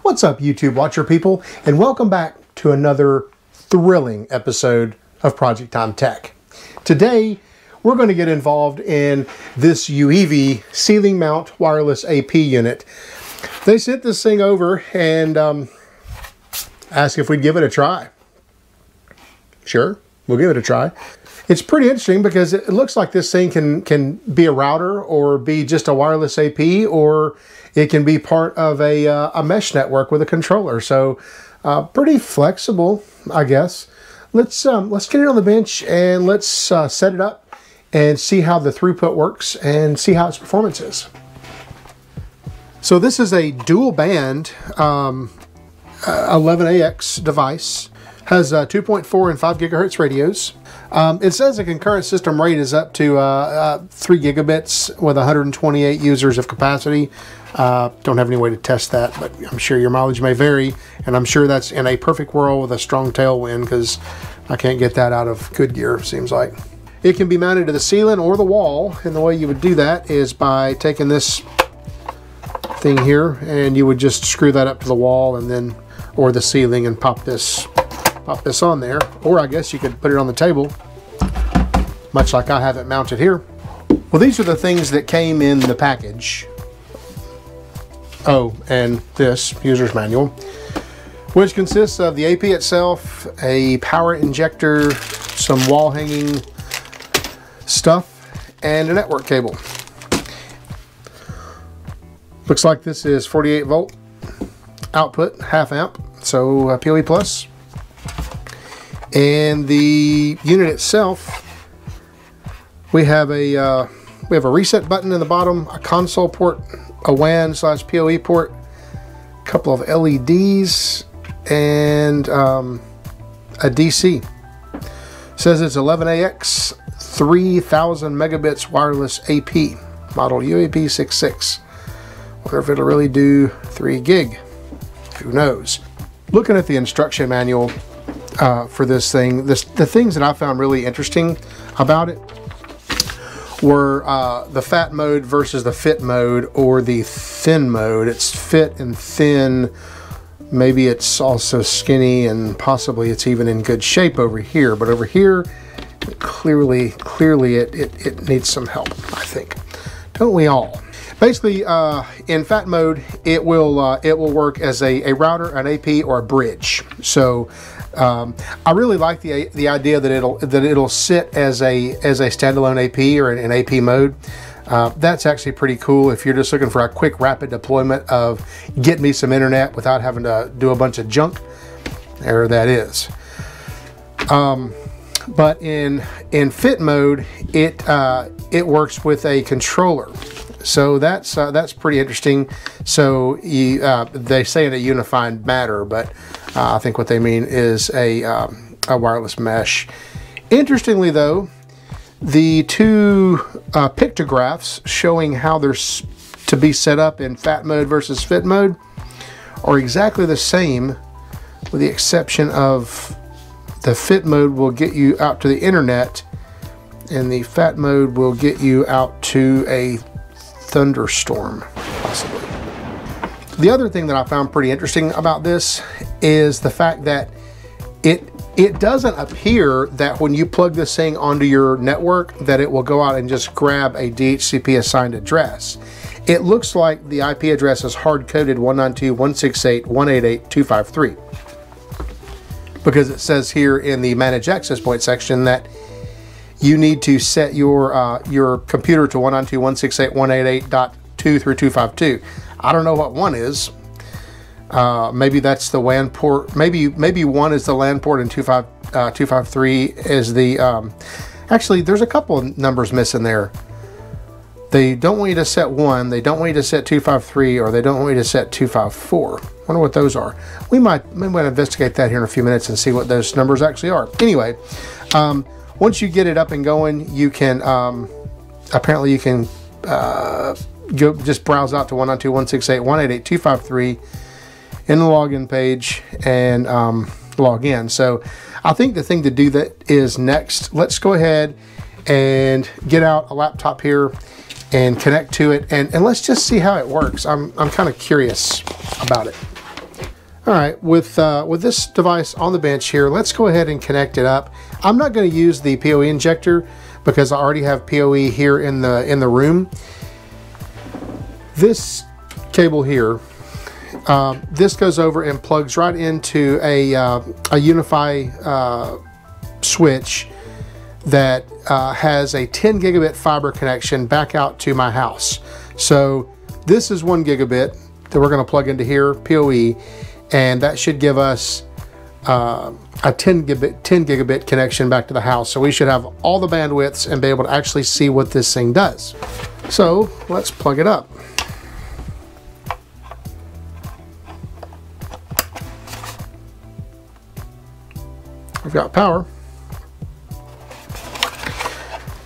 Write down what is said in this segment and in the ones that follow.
What's up, YouTube watcher people, and welcome back to another thrilling episode of Project Time Tech. Today, we're going to get involved in this UeeVii ceiling mount wireless AP unit. They sent this thing over and asked if we'd give it a try. Sure, we'll give it a try. It's pretty interesting because it looks like this thing can be a router or be just a wireless AP, or it can be part of a mesh network with a controller. So pretty flexible, I guess. Let's get it on the bench and let's set it up and see how the throughput works and see how its performance is. So this is a dual band 11AX device. Has 2.4 and 5 gigahertz radios. It says the concurrent system rate is up to 3 gigabits with 128 users of capacity. Don't have any way to test that, but I'm sure your mileage may vary, and I'm sure that's in a perfect world with a strong tailwind, because I can't get that out of good gear, seems like. It can be mounted to the ceiling or the wall, and the way you would do that is by taking this thing here, and you would just screw that up to the wall and then, or the ceiling, and pop this on there. Or I guess you could put it on the table, much like I have it mounted here. Well, these are the things that came in the package. Oh, and this user's manual, which consists of the AP itself, a power injector, some wall hanging stuff, and a network cable. Looks like this is 48 volt output, half amp, so PoE plus. And the unit itself, we have a reset button in the bottom, a console port, a WAN/PoE port, a couple of LEDs, and a DC. It says it's 11AX 3000 megabits wireless AP, model UAP66. Wonder if it'll really do 3 gig. Who knows? Looking at the instruction manual for this thing, the things that I found really interesting about it were the fat mode versus the fit mode, or the thin mode. It's fit and thin. Maybe it's also skinny, and possibly it's even in good shape over here. But over here, clearly it needs some help, I think. Don't we all? Basically, in fat mode, it will work as a router, an AP, or a bridge. So I really like the idea that it'll sit as a standalone AP or an AP mode. That's actually pretty cool if you're just looking for a quick, rapid deployment of get me some internet without having to do a bunch of junk. There that is. But in fit mode, it works with a controller. So that's pretty interesting. So they say in a unified manner, but I think what they mean is a wireless mesh. Interestingly, though, the two pictographs showing how they're to be set up in fat mode versus fit mode are exactly the same, with the exception of the fit mode will get you out to the internet, and the fat mode will get you out to a thunderstorm, possibly. The other thing that I found pretty interesting about this is the fact that it doesn't appear that when you plug this thing onto your network that it will go out and just grab a DHCP assigned address. It looks like the IP address is hard-coded 192.168.188.253, because it says here in the Manage Access Point section that you need to set your computer to 192.168.188.2 through 252. I don't know what 1 is. Maybe that's the WAN port. Maybe 1 is the LAN port, and 253 is the. Actually, there's a couple of numbers missing there. They don't want you to set 1. They don't want you to set 253, or they don't want you to set 254. Wonder what those are. We might investigate that here in a few minutes and see what those numbers actually are. Anyway. Once you get it up and going, you can apparently you can go just browse out to 192.168.188.253 in the login page and log in. So I think the thing to do that is next. Let's go ahead and get out a laptop here and connect to it, and let's just see how it works. I'm kind of curious about it. All right, with this device on the bench here, let's go ahead and connect it up. I'm not going to use the PoE injector because I already have PoE here in the room. This cable here, this goes over and plugs right into a UeeVii switch that has a 10 gigabit fiber connection back out to my house. So this is 1 gigabit that we're going to plug into here, PoE, and that should give us a 10 gigabit connection back to the house. So we should have all the bandwidths and be able to actually see what this thing does. So let's plug it up. I've got power.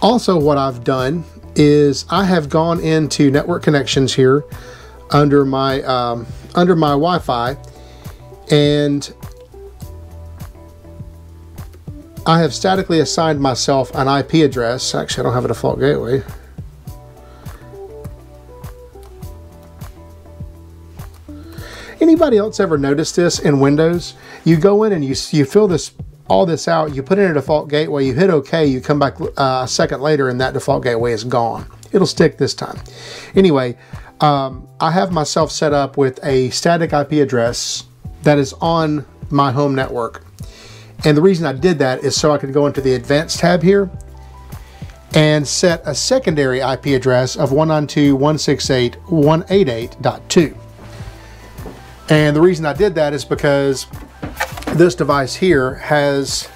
Also, what I've done is I have gone into network connections here under my Wi-Fi, and I have statically assigned myself an IP address. Actually, I don't have a default gateway. Anybody else ever noticed this in Windows? You go in and you fill all this out, you put in a default gateway, you hit OK, you come back a second later and that default gateway is gone. It'll stick this time. Anyway, I have myself set up with a static IP address that is on my home network. And the reason I did that is so I could go into the Advanced tab here and set a secondary IP address of 192.168.188.2. And the reason I did that is because this device here has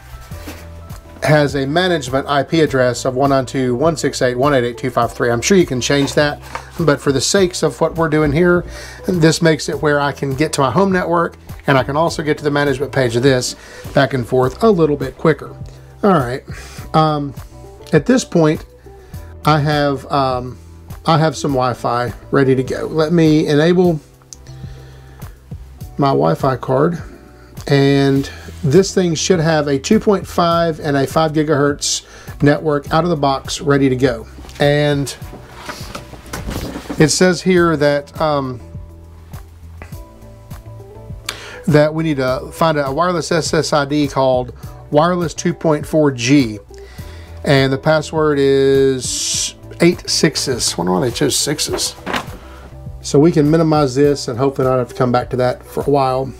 a management IP address of 192.168.188.253. I'm sure you can change that, but for the sakes of what we're doing here, this makes it where I can get to my home network and I can also get to the management page of this back and forth a little bit quicker. All right. At this point, I have some Wi-Fi ready to go. Let me enable my Wi-Fi card, and this thing should have a 2.5 and a 5 gigahertz network out of the box ready to go. And it says here that that we need to find a wireless SSID called wireless 2.4G, and the password is 8 sixes. I wonder why they chose sixes. So we can minimize this and hopefully not have to come back to that for a while.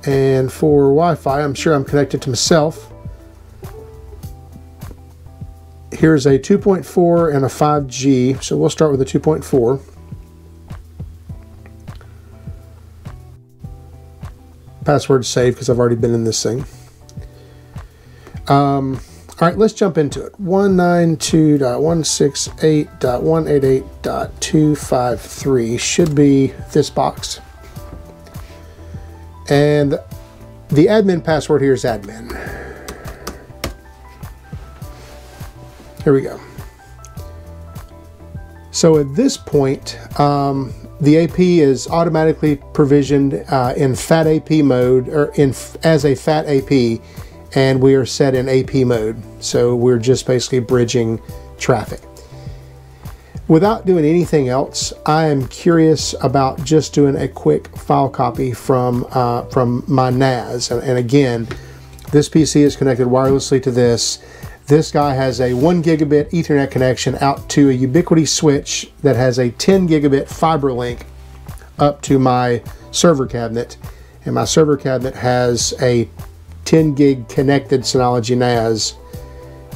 And for Wi-Fi, I'm sure I'm connected to myself. Here's a 2.4 and a 5G, so we'll start with the 2.4. Password saved because I've already been in this thing. All right, let's jump into it. 192.168.188.253 should be this box. And the admin password here is admin. Here we go. So at this point, the AP is automatically provisioned in FAT AP mode, or as a FAT AP, and we are set in AP mode. So we're just basically bridging traffic. Without doing anything else, I am curious about just doing a quick file copy from my NAS. And again, this PC is connected wirelessly to this. This guy has a 1 gigabit Ethernet connection out to a Ubiquiti switch that has a 10 gigabit fiber link up to my server cabinet. And my server cabinet has a 10 gig connected Synology NAS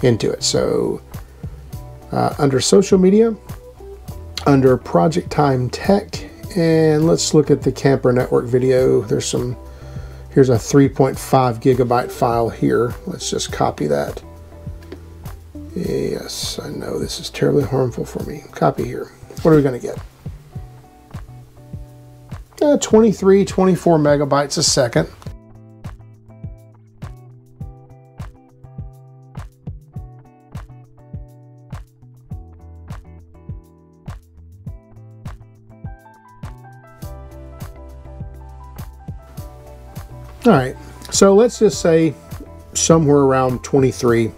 into it. So under social media, under Project Time Tech, and let's look at the camper network video. Here's a 3.5 gigabyte file here. Let's just copy that. Yes, I know this is terribly harmful for me. Copy here. What are we going to get? 23, 24 megabytes a second. All right, so let's just say somewhere around 23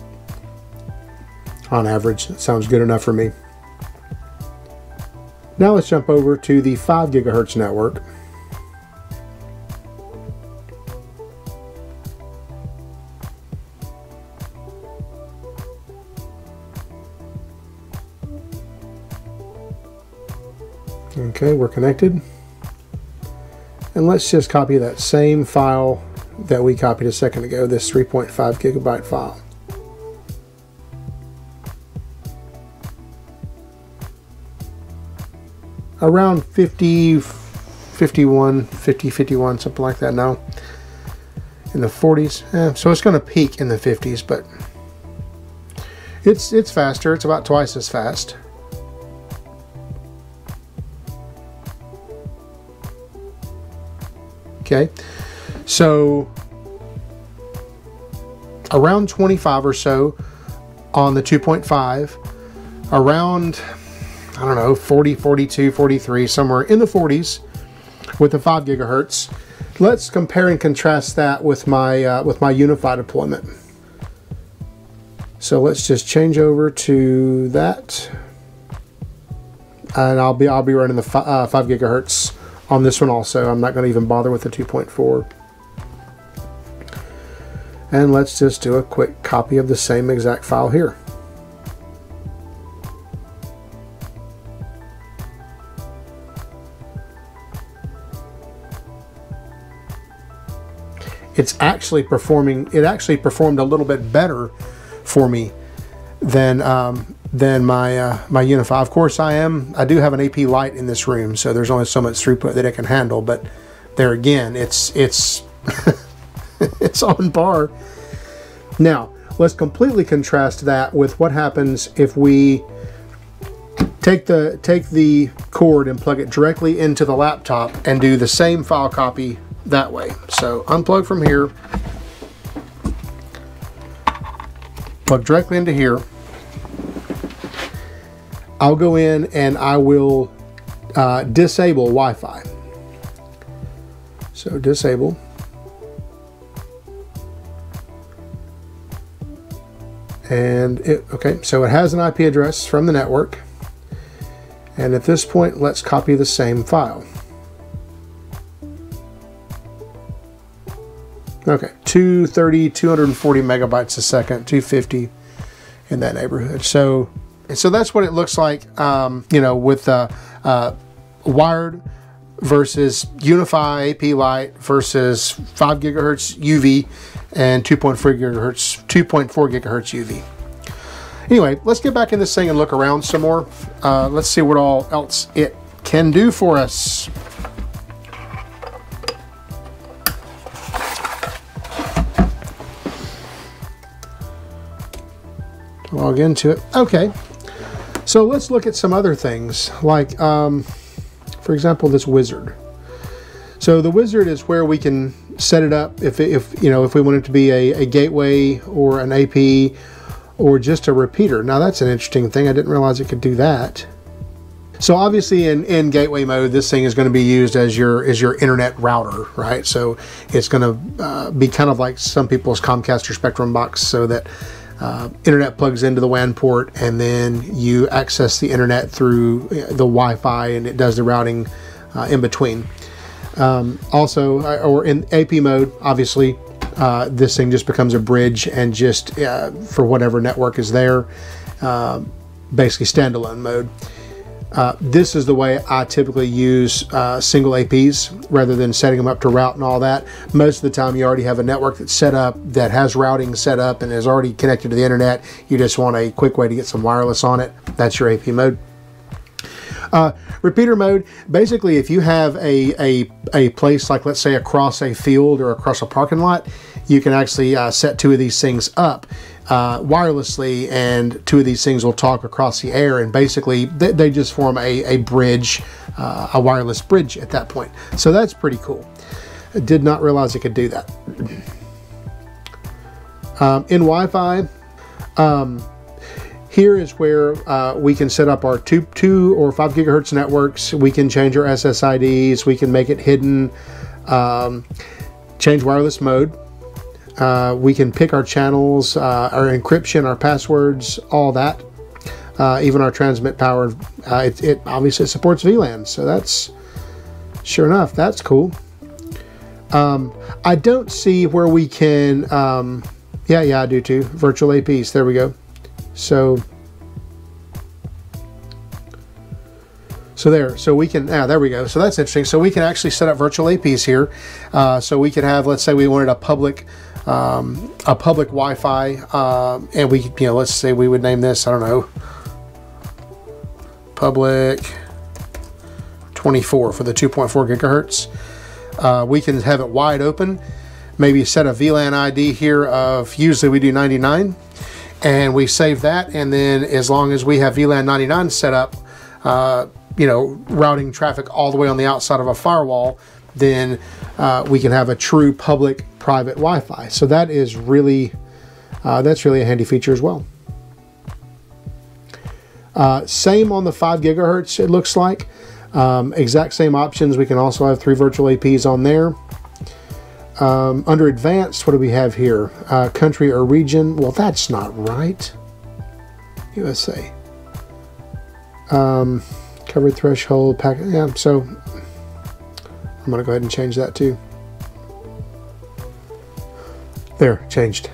on average. That sounds good enough for me. Now let's jump over to the 5 gigahertz network. Okay, we're connected. And let's just copy that same file that we copied a second ago, this 3.5 gigabyte file. Around 50, 51, 50, 51, something like that now. In the 40s. So it's going to peak in the 50s, but it's faster. It's about twice as fast. Okay, so around 25 or so on the 2.5, around, I don't know, 40, 42, 43, somewhere in the 40s with the 5 gigahertz. Let's compare and contrast that with my UeeVii deployment. So let's just change over to that, and I'll be running the 5 gigahertz on this one also. I'm not going to even bother with the 2.4. And let's just do a quick copy of the same exact file here. It actually performed a little bit better for me than my my UeeVii. Of course, I do have an AP light in this room, so there's only so much throughput that it can handle. But there again, it's it's on par. Now let's completely contrast that with what happens if we take the cord and plug it directly into the laptop and do the same file copy that way. So unplug from here, plug directly into here. I'll go in and I will disable Wi-Fi. So disable. And okay, so it has an IP address from the network. And at this point, let's copy the same file. Okay, 240 megabytes a second, 250 in that neighborhood. So that's what it looks like, you know, with wired versus UeeVii AP Lite versus 5 gigahertz UeeVii and 2.4 gigahertz UeeVii. Anyway, let's get back in this thing and look around some more. Let's see what all else it can do for us. Log into it. Okay, so let's look at some other things, like for example, this wizard. So the wizard is where we can set it up if you know, if we want it to be a gateway or an AP or just a repeater. Now that's an interesting thing. I didn't realize it could do that. So obviously in gateway mode, this thing is going to be used as your internet router, right? So it's going to be kind of like some people's Comcast or Spectrum box, so that internet plugs into the WAN port, and then you access the internet through the Wi-Fi, and it does the routing in between. Also, or in AP mode, obviously, this thing just becomes a bridge and just for whatever network is there, basically standalone mode. This is the way I typically use single APs rather than setting them up to route and all that. Most of the time you already have a network that's set up, that has routing set up and is already connected to the internet. You just want a quick way to get some wireless on it. That's your AP mode. Repeater mode, basically if you have a place, like let's say across a field or across a parking lot, you can actually set two of these things up wirelessly, and two of these things will talk across the air, and basically they just form a bridge, a wireless bridge at that point. So that's pretty cool. I did not realize it could do that. In Wi-Fi, here is where we can set up our 2 or 5 gigahertz networks. We can change our SSIDs. We can make it hidden, change wireless mode. We can pick our channels, our encryption, our passwords, all that. Even our transmit power. It obviously supports VLAN, so that's, sure enough, that's cool. I don't see where we can, yeah, I do too. Virtual APs, there we go. So So there, so we can, there we go. So that's interesting. So we can actually set up virtual APs here. So we could have, let's say we wanted a public Wi-Fi, and we, let's say we would name this, I don't know, public 24 for the 2.4 gigahertz. We can have it wide open. Maybe set a VLAN ID here of, usually we do 99, and we save that. And then as long as we have VLAN 99 set up, routing traffic all the way on the outside of a firewall, then we can have a true public private Wi-Fi. So that is really, that's really a handy feature as well. Same on the 5 gigahertz, it looks like. Exact same options. We can also have 3 virtual APs on there. Under advanced, what do we have here? Country or region. Well, that's not right. USA. Covered threshold packet. Yeah, so I'm going to go ahead and change that too. There, changed.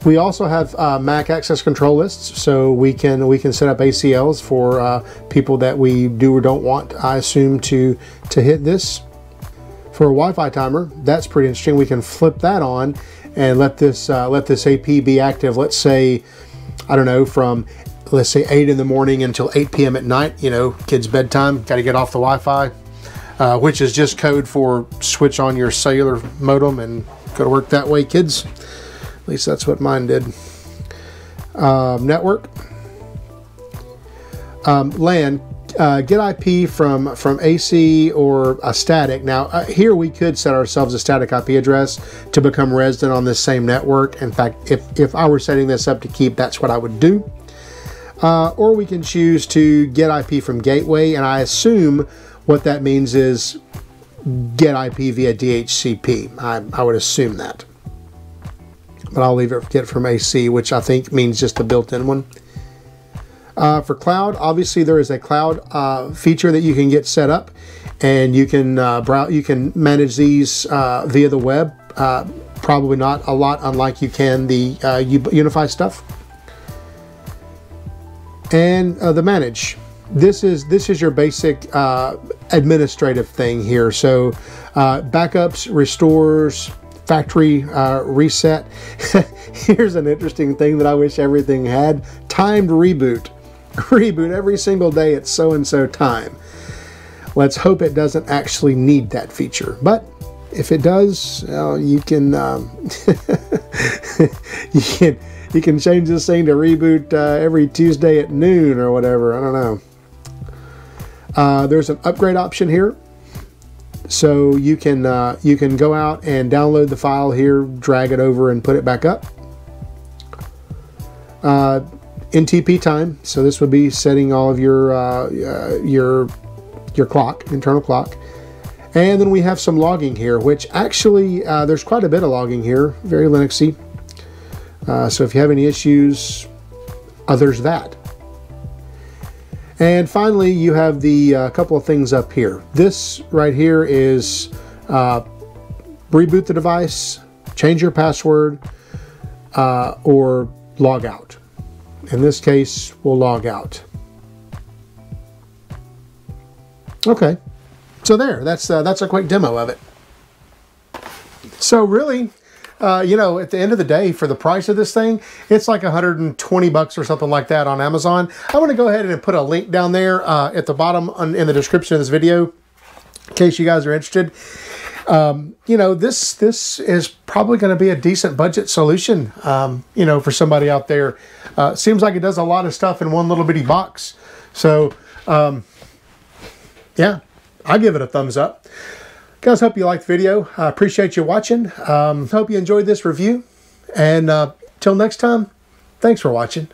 We also have MAC access control lists, so we can set up ACLs for people that we do or don't want, I assume, to hit this. For a Wi-Fi timer, that's pretty interesting. We can flip that on and let this AP be active. Let's say, I don't know, from let's say 8 in the morning until 8 p.m. at night. Kids' bedtime. Got to get off the Wi-Fi, which is just code for switch on your cellular modem and go to work that way, kids. At least that's what mine did. Network. LAN. Get IP from AC or a static. Now here we could set ourselves a static IP address to become resident on this same network. In fact, if I were setting this up to keep, that's what I would do. Or we can choose to get IP from gateway, and I assume what that means is get IP via DHCP. I would assume that, but I'll leave it get from AC, which I think means just the built-in one. For cloud, obviously there is a cloud feature that you can get set up, and you can you can manage these via the web. Probably not a lot, unlike you can the UniFi stuff. And the manage. This is your basic administrative thing here. So backups, restores, factory reset. Here's an interesting thing that I wish everything had: timed reboot. Reboot every single day at so-and-so time. Let's hope it doesn't actually need that feature, but if it does, you can you can change this thing to reboot every Tuesday at noon or whatever. I don't know. There's an upgrade option here, so you can go out and download the file here, drag it over, and put it back up. NTP time, so this would be setting all of your clock, internal clock. And then we have some logging here, which actually there's quite a bit of logging here, very Linuxy. So if you have any issues, there's that. And finally, you have the couple of things up here. This right here is reboot the device, change your password, or log out. In this case, we'll log out. Okay, so there, that's a quick demo of it. So really, at the end of the day, for the price of this thing, it's like 120 bucks or something like that on Amazon. I want to go ahead and put a link down there at the bottom in the description of this video, in case you guys are interested. This is probably going to be a decent budget solution, for somebody out there. Seems like it does a lot of stuff in one little bitty box. So, yeah, I give it a thumbs up. Guys, hope you liked the video. I appreciate you watching. Hope you enjoyed this review. And till next time, thanks for watching.